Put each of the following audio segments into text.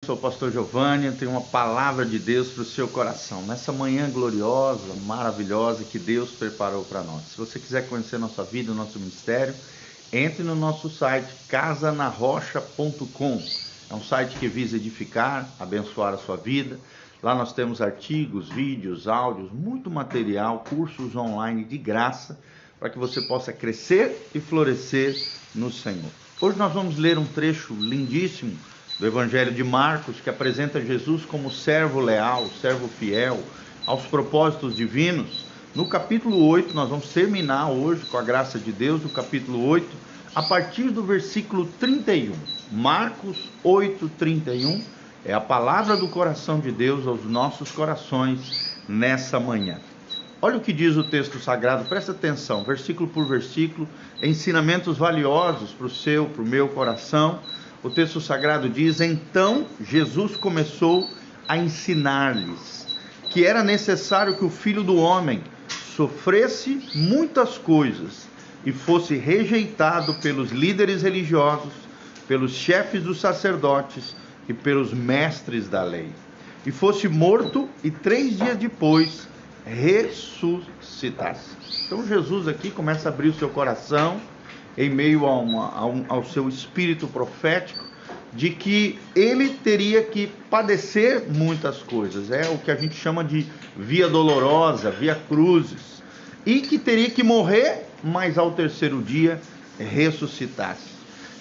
sou o pastor Giovanni, eu tenho uma palavra de Deus para o seu coração, nessa manhã gloriosa, maravilhosa que Deus preparou para nós. Se você quiser conhecer nossa vida, nosso ministério, entre no nosso site casanarrocha.com. É um site que visa edificar, abençoar a sua vida. Lá nós temos artigos, vídeos, áudios, muito material, cursos online de graça, para que você possa crescer e florescer no Senhor. Hoje nós vamos ler um trecho lindíssimo do Evangelho de Marcos, que apresenta Jesus como servo leal, servo fiel aos propósitos divinos. No capítulo 8, nós vamos terminar hoje, com a graça de Deus, o capítulo 8, a partir do versículo 31. Marcos 8, 31, é a palavra do coração de Deus aos nossos corações nessa manhã. Olha o que diz o texto sagrado, presta atenção, versículo por versículo, ensinamentos valiosos para o seu, para o meu coração. O texto sagrado diz: então Jesus começou a ensinar-lhes que era necessário que o Filho do Homem sofresse muitas coisas e fosse rejeitado pelos líderes religiosos, pelos chefes dos sacerdotes e pelos mestres da lei, e fosse morto e 3 dias depois ressuscitasse. Então Jesus aqui começa a abrir o seu coração em meio ao seu espírito profético, de que ele teria que padecer muitas coisas, é o que a gente chama de via dolorosa, via cruzes, e que teria que morrer, mas ao 3º dia ressuscitasse.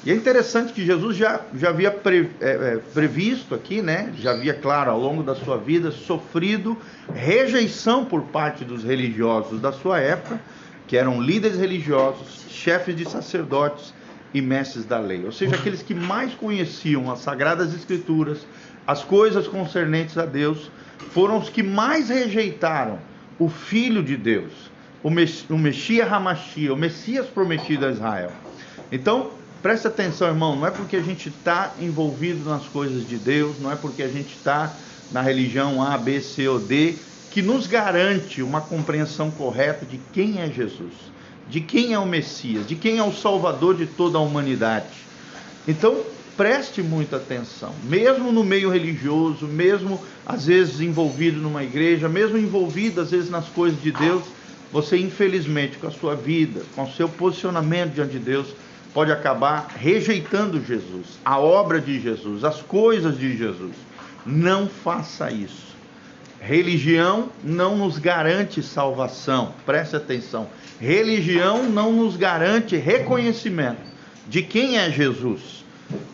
E é interessante que Jesus já havia previsto aqui, né? Já havia, claro, ao longo da sua vida, sofrido rejeição por parte dos religiosos da sua época, que eram líderes religiosos, chefes de sacerdotes e mestres da lei. Ou seja, aqueles que mais conheciam as Sagradas Escrituras, as coisas concernentes a Deus, foram os que mais rejeitaram o Filho de Deus, o Messias Hamashia, o Messias prometido a Israel. Então, preste atenção, irmão, não é porque a gente está envolvido nas coisas de Deus, não é porque a gente está na religião A, B, C ou D, que nos garante uma compreensão correta de quem é Jesus, de quem é o Messias, de quem é o Salvador de toda a humanidade. Então, preste muita atenção, mesmo no meio religioso, mesmo às vezes envolvido numa igreja, mesmo envolvido às vezes nas coisas de Deus, você infelizmente com a sua vida, com o seu posicionamento diante de Deus, pode acabar rejeitando Jesus, a obra de Jesus, as coisas de Jesus. Não faça isso. Religião não nos garante salvação, preste atenção. Religião não nos garante reconhecimento de quem é Jesus.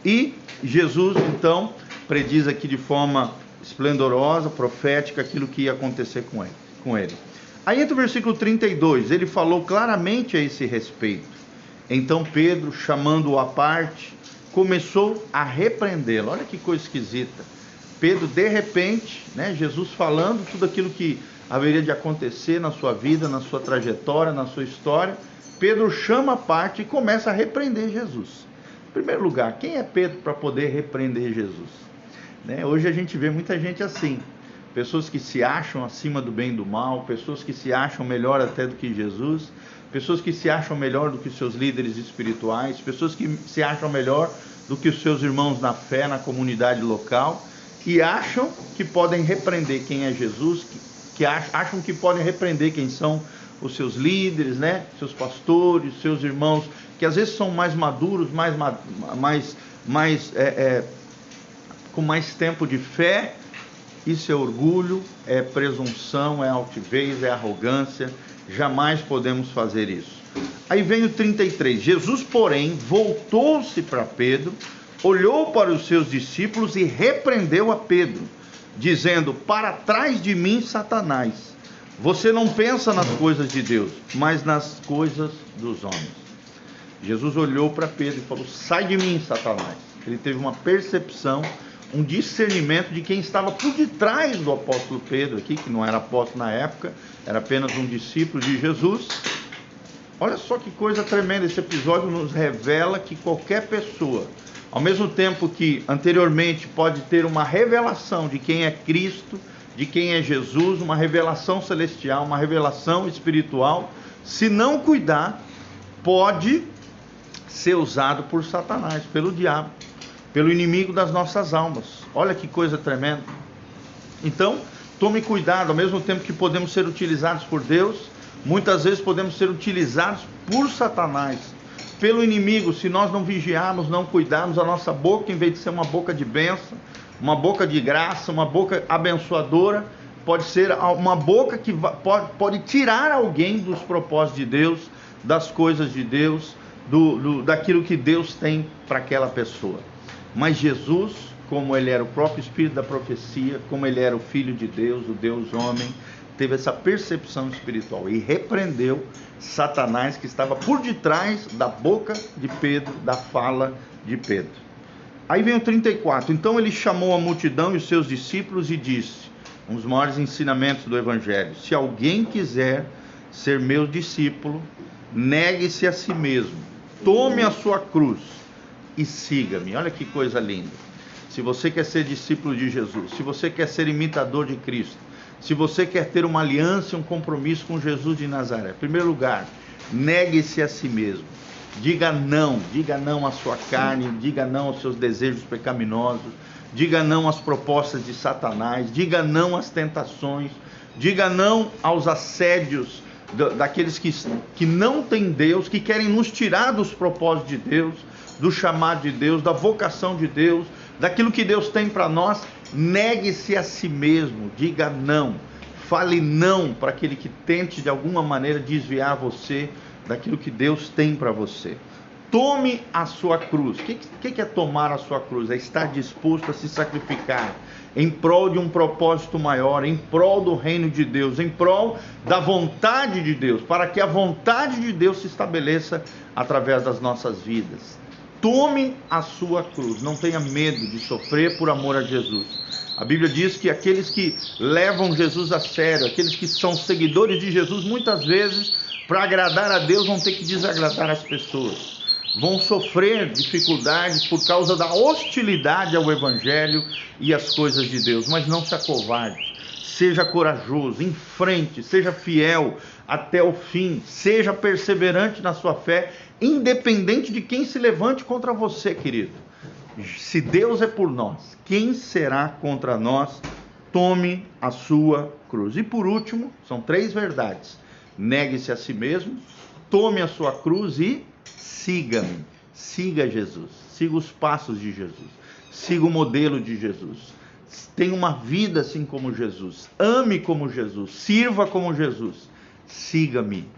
E Jesus, então, prediz aqui de forma esplendorosa, profética, aquilo que ia acontecer com ele. Aí entra o versículo 32, ele falou claramente a esse respeito. Então Pedro, chamando-o à parte, começou a repreendê-lo. Olha que coisa esquisita. Pedro, de repente, né, Jesus falando tudo aquilo que haveria de acontecer na sua vida, na sua trajetória, na sua história, Pedro chama à parte e começa a repreender Jesus. Em primeiro lugar, quem é Pedro para poder repreender Jesus? Né? Hoje a gente vê muita gente assim, pessoas que se acham acima do bem e do mal, pessoas que se acham melhor até do que Jesus, pessoas que se acham melhor do que seus líderes espirituais, pessoas que se acham melhor do que os seus irmãos na fé, na comunidade local, e acham que podem repreender quem é Jesus, que acham que podem repreender quem são os seus líderes, né? Seus pastores, seus irmãos, que às vezes são mais maduros, com mais tempo de fé. Isso é orgulho, é presunção, é altivez, é arrogância. Jamais podemos fazer isso. Aí vem o 33. Jesus, porém, voltou-se para Pedro, olhou para os seus discípulos e repreendeu a Pedro, dizendo: para trás de mim, Satanás, você não pensa nas coisas de Deus, mas nas coisas dos homens. Jesus olhou para Pedro e falou: sai de mim, Satanás. Ele teve uma percepção, um discernimento de quem estava por detrás do apóstolo Pedro aqui, que não era apóstolo na época, era apenas um discípulo de Jesus. Olha só que coisa tremenda, esse episódio nos revela que qualquer pessoa, ao mesmo tempo que anteriormente pode ter uma revelação de quem é Cristo, de quem é Jesus, uma revelação celestial, uma revelação espiritual, se não cuidar, pode ser usado por Satanás, pelo diabo. pelo inimigo das nossas almas. Olha que coisa tremenda. Então, tome cuidado. Ao mesmo tempo que podemos ser utilizados por Deus, muitas vezes podemos ser utilizados por Satanás, pelo inimigo, se nós não vigiarmos, não cuidarmos. A nossa boca, em vez de ser uma boca de bênção, uma boca de graça, uma boca abençoadora, pode ser uma boca que pode tirar alguém dos propósitos de Deus, das coisas de Deus, daquilo que Deus tem para aquela pessoa. Mas Jesus, como ele era o próprio Espírito da profecia, como ele era o Filho de Deus, o Deus homem, teve essa percepção espiritual e repreendeu Satanás, que estava por detrás da boca de Pedro, da fala de Pedro. Aí vem o 34. Então ele chamou a multidão e os seus discípulos e disse, um dos maiores ensinamentos do Evangelho: se alguém quiser ser meu discípulo, negue-se a si mesmo, tome a sua cruz e siga-me. Olha que coisa linda. Se você quer ser discípulo de Jesus, se você quer ser imitador de Cristo, se você quer ter uma aliança e um compromisso com Jesus de Nazaré, em primeiro lugar, negue-se a si mesmo. Diga não à sua carne, diga não aos seus desejos pecaminosos, diga não às propostas de Satanás, diga não às tentações, diga não aos assédios daqueles que não têm Deus, que querem nos tirar dos propósitos de Deus, do chamado de Deus, da vocação de Deus, daquilo que Deus tem para nós. Negue-se a si mesmo, diga não, fale não para aquele que tente de alguma maneira desviar você daquilo que Deus tem para você. Tome a sua cruz. O que é tomar a sua cruz? É estar disposto a se sacrificar em prol de um propósito maior, em prol do reino de Deus, em prol da vontade de Deus, para que a vontade de Deus se estabeleça através das nossas vidas. Tome a sua cruz, não tenha medo de sofrer por amor a Jesus. A Bíblia diz que aqueles que levam Jesus a sério, aqueles que são seguidores de Jesus, muitas vezes, para agradar a Deus, vão ter que desagradar as pessoas. Vão sofrer dificuldades por causa da hostilidade ao Evangelho e às coisas de Deus. Mas não se acovarde, seja corajoso, enfrente, seja fiel até o fim, seja perseverante na sua fé, independente de quem se levante contra você, querido. Se Deus é por nós, quem será contra nós? Tome a sua cruz. E por último, são 3 verdades: negue-se a si mesmo, tome a sua cruz e siga-me. Siga Jesus, siga os passos de Jesus, siga o modelo de Jesus, tenha uma vida assim como Jesus, ame como Jesus, sirva como Jesus. Siga-me.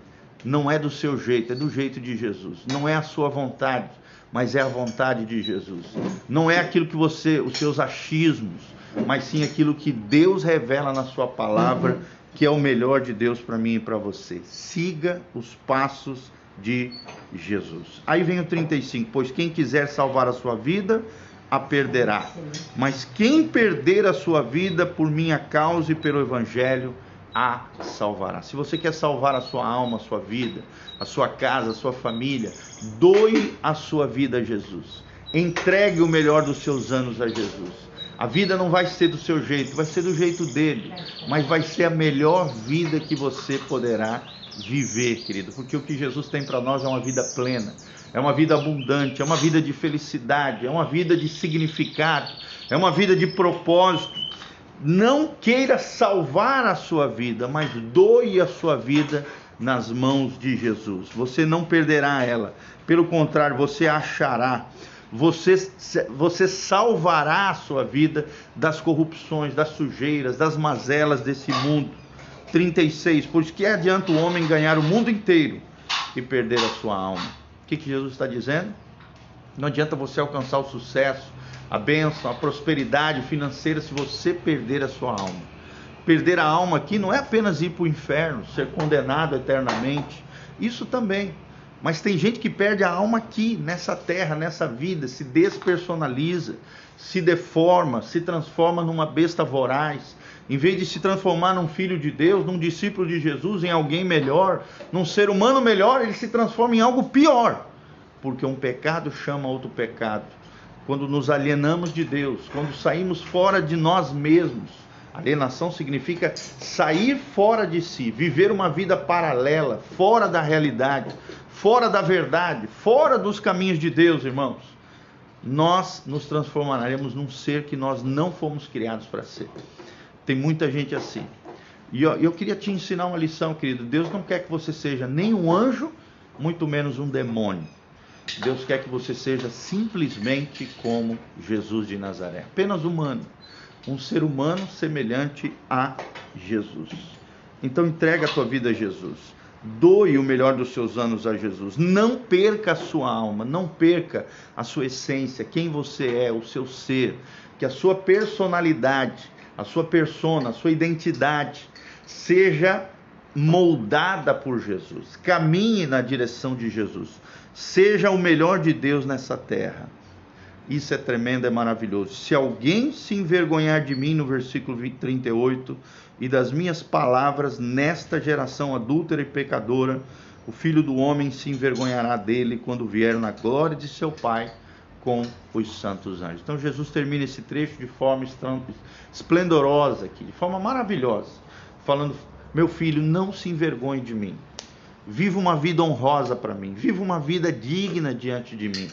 Não é do seu jeito, é do jeito de Jesus. Não é a sua vontade, mas é a vontade de Jesus. Não é aquilo que os seus achismos, mas sim aquilo que Deus revela na sua palavra, que é o melhor de Deus para mim e para você. Siga os passos de Jesus. Aí vem o 35. Pois quem quiser salvar a sua vida, a perderá. Mas quem perder a sua vida por minha causa e pelo Evangelho, a salvará. Se você quer salvar a sua alma, a sua vida, a sua casa, a sua família, doe a sua vida a Jesus. Entregue o melhor dos seus anos a Jesus. A vida não vai ser do seu jeito, vai ser do jeito dele, mas vai ser a melhor vida que você poderá viver, querido, porque o que Jesus tem para nós é uma vida plena, é uma vida abundante, é uma vida de felicidade, é uma vida de significado, é uma vida de propósito. Não queira salvar a sua vida, mas doe a sua vida nas mãos de Jesus. Você não perderá ela, pelo contrário, você a achará. Você salvará a sua vida das corrupções, das sujeiras, das mazelas desse mundo. 36. Pois que adianta o homem ganhar o mundo inteiro e perder a sua alma? O que Jesus está dizendo? Não adianta você alcançar o sucesso, a bênção, a prosperidade financeira se você perder a sua alma. Perder a alma aqui não é apenas ir para o inferno, ser condenado eternamente. Isso também. Mas tem gente que perde a alma aqui, nessa terra, nessa vida, se despersonaliza, se deforma, se transforma numa besta voraz. Em vez de se transformar num filho de Deus, num discípulo de Jesus, em alguém melhor, num ser humano melhor, ele se transforma em algo pior. Porque um pecado chama outro pecado. Quando nos alienamos de Deus, quando saímos fora de nós mesmos, alienação significa sair fora de si, viver uma vida paralela, fora da realidade, fora da verdade, fora dos caminhos de Deus, irmãos. nós nos transformaremos num ser que nós não fomos criados para ser. Tem muita gente assim. E eu queria te ensinar uma lição, querido. Deus não quer que você seja nem um anjo, muito menos um demônio. Deus quer que você seja simplesmente como Jesus de Nazaré, apenas humano, um ser humano semelhante a Jesus. Então entrega a tua vida a Jesus, doe o melhor dos seus anos a Jesus, não perca a sua alma, não perca a sua essência, quem você é, o seu ser, que a sua personalidade, a sua persona, a sua identidade seja moldada por Jesus, caminhe na direção de Jesus, seja o melhor de Deus nessa terra. Isso é tremendo, é maravilhoso. Se alguém se envergonhar de mim, no versículo 38, e das minhas palavras nesta geração adúltera e pecadora, o Filho do Homem se envergonhará dele quando vier na glória de seu Pai com os santos anjos. Então Jesus termina esse trecho de forma esplendorosa aqui, de forma maravilhosa, falando: meu filho, não se envergonhe de mim. Viva uma vida honrosa para mim. Viva uma vida digna diante de mim.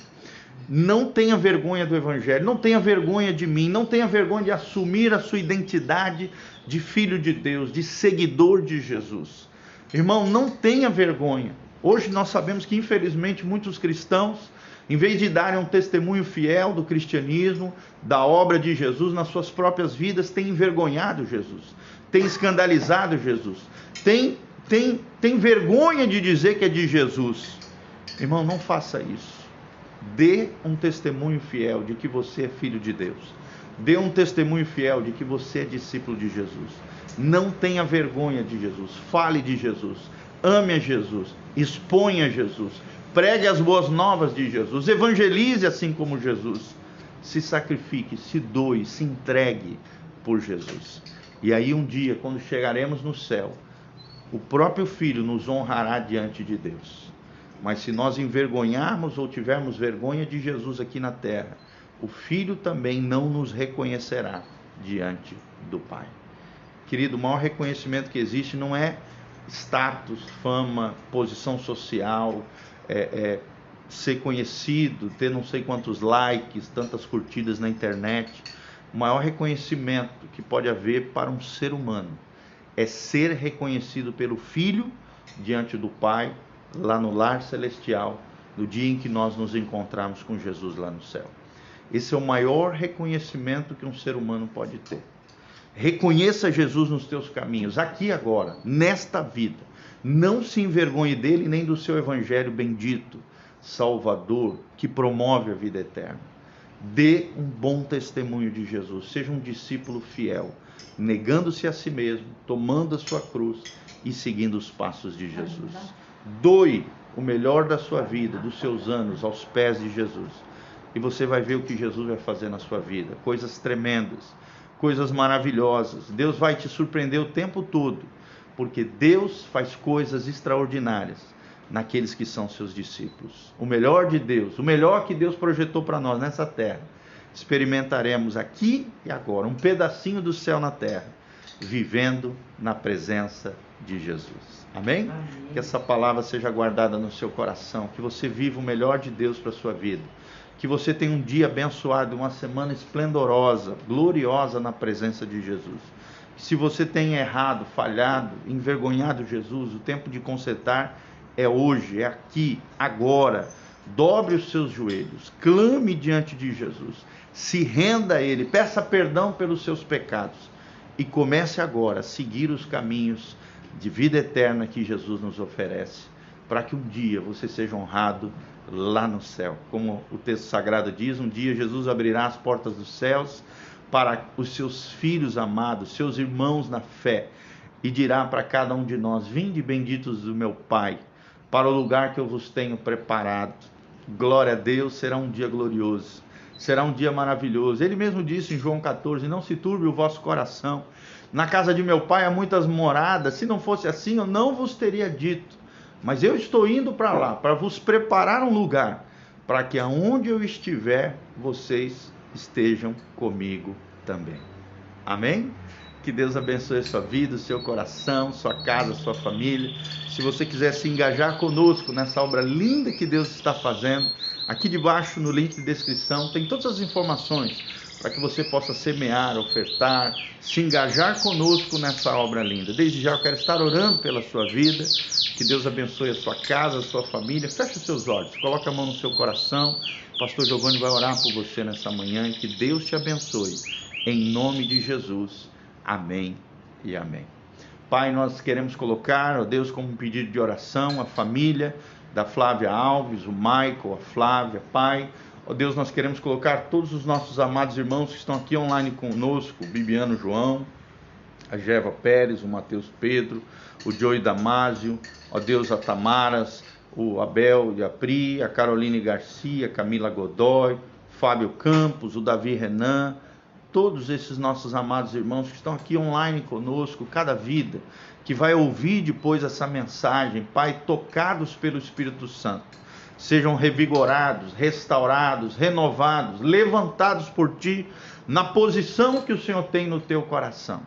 Não tenha vergonha do Evangelho. Não tenha vergonha de mim. Não tenha vergonha de assumir a sua identidade de filho de Deus, de seguidor de Jesus. Irmão, não tenha vergonha. Hoje nós sabemos que, infelizmente, muitos cristãos, em vez de darem um testemunho fiel do cristianismo, da obra de Jesus nas suas próprias vidas, têm envergonhado Jesus, têm escandalizado Jesus, têm vergonha de dizer que é de Jesus. Irmão, não faça isso. Dê um testemunho fiel de que você é filho de Deus. Dê um testemunho fiel de que você é discípulo de Jesus. Não tenha vergonha de Jesus. Fale de Jesus. Ame a Jesus. Exponha Jesus. Pregue as boas novas de Jesus. Evangelize assim como Jesus. Se sacrifique, se doe, se entregue por Jesus. E aí um dia, quando chegaremos no céu, o próprio Filho nos honrará diante de Deus. Mas se nós envergonharmos ou tivermos vergonha de Jesus aqui na terra, o Filho também não nos reconhecerá diante do Pai. Querido, o maior reconhecimento que existe não é status, fama, posição social, ser conhecido, ter não sei quantos likes, tantas curtidas na internet. O maior reconhecimento que pode haver para um ser humano é ser reconhecido pelo Filho diante do Pai, lá no lar celestial, no dia em que nós nos encontrarmos com Jesus lá no céu. Esse é o maior reconhecimento que um ser humano pode ter. Reconheça Jesus nos teus caminhos, aqui agora, nesta vida. Não se envergonhe dele nem do seu evangelho bendito, salvador, que promove a vida eterna. Dê um bom testemunho de Jesus, seja um discípulo fiel, negando-se a si mesmo, tomando a sua cruz e seguindo os passos de Jesus. Doe o melhor da sua vida, dos seus anos, aos pés de Jesus. E você vai ver o que Jesus vai fazer na sua vida. Coisas tremendas, coisas maravilhosas. Deus vai te surpreender o tempo todo, porque Deus faz coisas extraordinárias naqueles que são seus discípulos. O melhor de Deus, o melhor que Deus projetou para nós nessa terra, experimentaremos aqui e agora, um pedacinho do céu na terra, vivendo na presença de Jesus. Amém? Amém? Que essa palavra seja guardada no seu coração, que você viva o melhor de Deus para a sua vida, que você tenha um dia abençoado, uma semana esplendorosa, gloriosa na presença de Jesus. Se você tem errado, falhado, envergonhado Jesus, o tempo de consertar é hoje, é aqui, agora. Dobre os seus joelhos, clame diante de Jesus, se renda a Ele, peça perdão pelos seus pecados e comece agora a seguir os caminhos de vida eterna que Jesus nos oferece, para que um dia você seja honrado lá no céu. Como o texto sagrado diz, um dia Jesus abrirá as portas dos céus para os seus filhos amados, seus irmãos na fé, e dirá para cada um de nós: vinde benditos do meu Pai, para o lugar que eu vos tenho preparado. Glória a Deus, será um dia glorioso, será um dia maravilhoso. Ele mesmo disse em João 14, não se turbe o vosso coração, na casa de meu Pai há muitas moradas, se não fosse assim eu não vos teria dito, mas eu estou indo para lá, para vos preparar um lugar, para que aonde eu estiver, vocês estejam comigo também. Amém? Que Deus abençoe a sua vida, o seu coração, sua casa, sua família. Se você quiser se engajar conosco nessa obra linda que Deus está fazendo, aqui debaixo no link de descrição tem todas as informações para que você possa semear, ofertar, se engajar conosco nessa obra linda. Desde já eu quero estar orando pela sua vida, que Deus abençoe a sua casa, a sua família. Feche os seus olhos, coloque a mão no seu coração. O pastor Giovanni vai orar por você nessa manhã e que Deus te abençoe. Em nome de Jesus. Amém e amém. Pai, nós queremos colocar, ó Deus, como um pedido de oração, a família da Flávia Alves, o Michael, a Flávia, Pai. Ó Deus, nós queremos colocar todos os nossos amados irmãos que estão aqui online conosco, o Bibiano João, a Geva Pérez, o Mateus Pedro, o Joey Damásio, ó Deus, a Tamaras, o Abel e a Pri, a Caroline Garcia, a Camila Godoy, Fábio Campos, o Davi Renan, todos esses nossos amados irmãos que estão aqui online conosco, cada vida que vai ouvir depois essa mensagem, Pai, tocados pelo Espírito Santo, sejam revigorados, restaurados, renovados, levantados por Ti, na posição que o Senhor tem no Teu coração.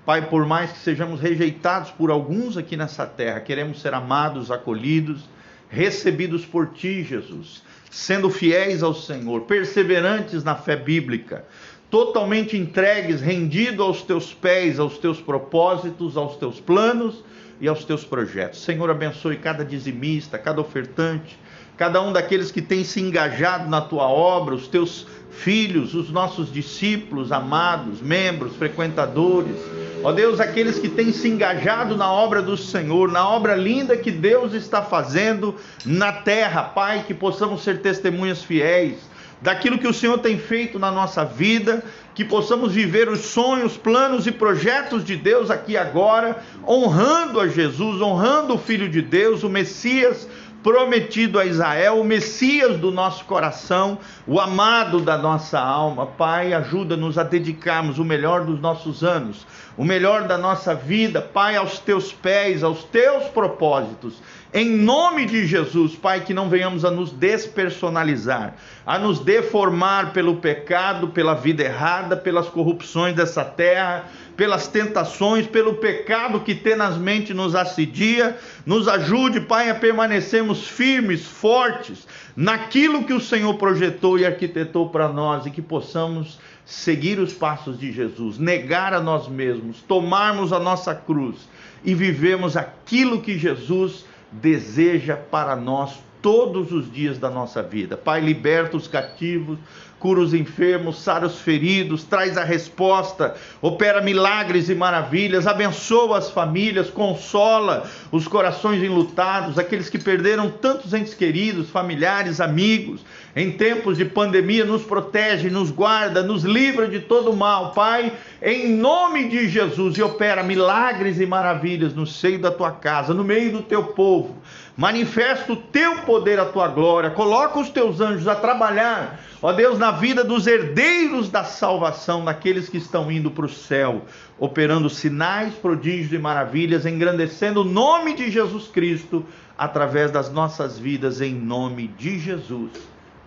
Pai, por mais que sejamos rejeitados por alguns aqui nessa terra, queremos ser amados, acolhidos, recebidos por Ti, Jesus, sendo fiéis ao Senhor, perseverantes na fé bíblica, totalmente entregues, rendidos aos Teus pés, aos Teus propósitos, aos Teus planos e aos Teus projetos. Senhor, abençoe cada dizimista, cada ofertante, cada um daqueles que tem se engajado na Tua obra, os Teus filhos, os nossos discípulos, amados, membros, frequentadores. Ó Deus, aqueles que têm se engajado na obra do Senhor, na obra linda que Deus está fazendo na terra, Pai, que possamos ser testemunhas fiéis daquilo que o Senhor tem feito na nossa vida, que possamos viver os sonhos, planos e projetos de Deus aqui agora, honrando a Jesus, honrando o Filho de Deus, o Messias prometido a Israel, o Messias do nosso coração, o amado da nossa alma. Pai, ajuda-nos a dedicarmos o melhor dos nossos anos, o melhor da nossa vida, Pai, aos Teus pés, aos Teus propósitos. Em nome de Jesus, Pai, que não venhamos a nos despersonalizar, a nos deformar pelo pecado, pela vida errada, pelas corrupções dessa terra, pelas tentações, pelo pecado que tenazmente nos assedia. Nos ajude, Pai, a permanecermos firmes, fortes, naquilo que o Senhor projetou e arquitetou para nós, e que possamos seguir os passos de Jesus, negar a nós mesmos, tomarmos a nossa cruz e vivemos aquilo que Jesus deseja para nós todos os dias da nossa vida. Pai, liberta os cativos, cura os enfermos, sara os feridos, traz a resposta, opera milagres e maravilhas, abençoa as famílias, consola os corações enlutados, aqueles que perderam tantos entes queridos, familiares, amigos. Em tempos de pandemia, nos protege, nos guarda, nos livra de todo mal, Pai, em nome de Jesus, e opera milagres e maravilhas no seio da Tua casa, no meio do Teu povo. Manifesta o Teu poder, a Tua glória, coloca os Teus anjos a trabalhar, ó Deus, na vida dos herdeiros da salvação, naqueles que estão indo para o céu, operando sinais, prodígios e maravilhas, engrandecendo o nome de Jesus Cristo, através das nossas vidas, em nome de Jesus.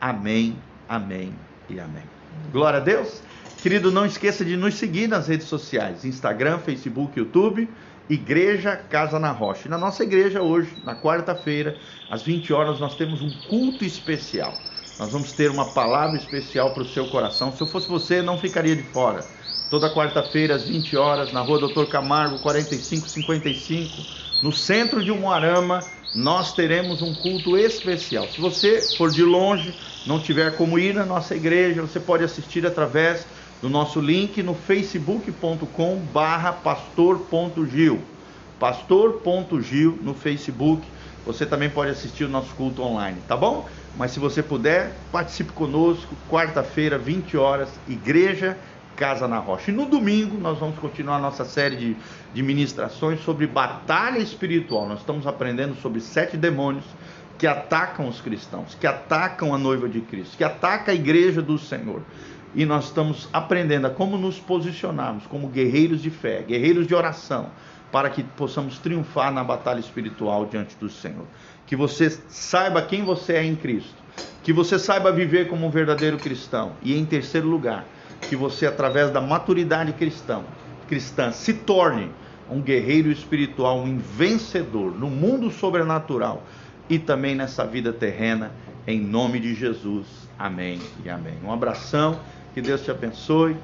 Amém, amém e amém. Glória a Deus. Querido, não esqueça de nos seguir nas redes sociais, Instagram, Facebook, YouTube, Igreja Casa na Rocha. E na nossa igreja hoje, na quarta-feira, às 20 horas, nós temos um culto especial. Nós vamos ter uma palavra especial para o seu coração. Se eu fosse você, não ficaria de fora. Toda quarta-feira, às 20 horas, na rua Doutor Camargo, 4555, no centro de Umuarama, nós teremos um culto especial. Se você for de longe, não tiver como ir na nossa igreja, você pode assistir através do nosso link no facebook.com/pastor.gil. Pastor.gil no Facebook. Você também pode assistir o nosso culto online, tá bom? Mas se você puder, participe conosco, quarta-feira, 20 horas, Igreja Casa na Rocha. E no domingo nós vamos continuar a nossa série de ministrações sobre batalha espiritual. Nós estamos aprendendo sobre 7 demônios que atacam os cristãos, que atacam a noiva de Cristo, que atacam a igreja do Senhor. E nós estamos aprendendo a como nos posicionarmos como guerreiros de fé, guerreiros de oração, para que possamos triunfar na batalha espiritual diante do Senhor. Que você saiba quem você é em Cristo, que você saiba viver como um verdadeiro cristão. E em terceiro lugar, que você, através da maturidade cristã, cristã, se torne um guerreiro espiritual, um vencedor no mundo sobrenatural e também nessa vida terrena, em nome de Jesus. Amém e amém. Um abração, que Deus te abençoe.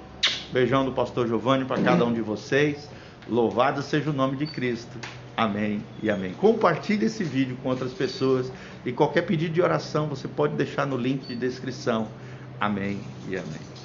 Beijão do pastor Giovanni para cada um de vocês. Louvado seja o nome de Cristo. Amém e amém. Compartilhe esse vídeo com outras pessoas e qualquer pedido de oração você pode deixar no link de descrição. Amém e amém.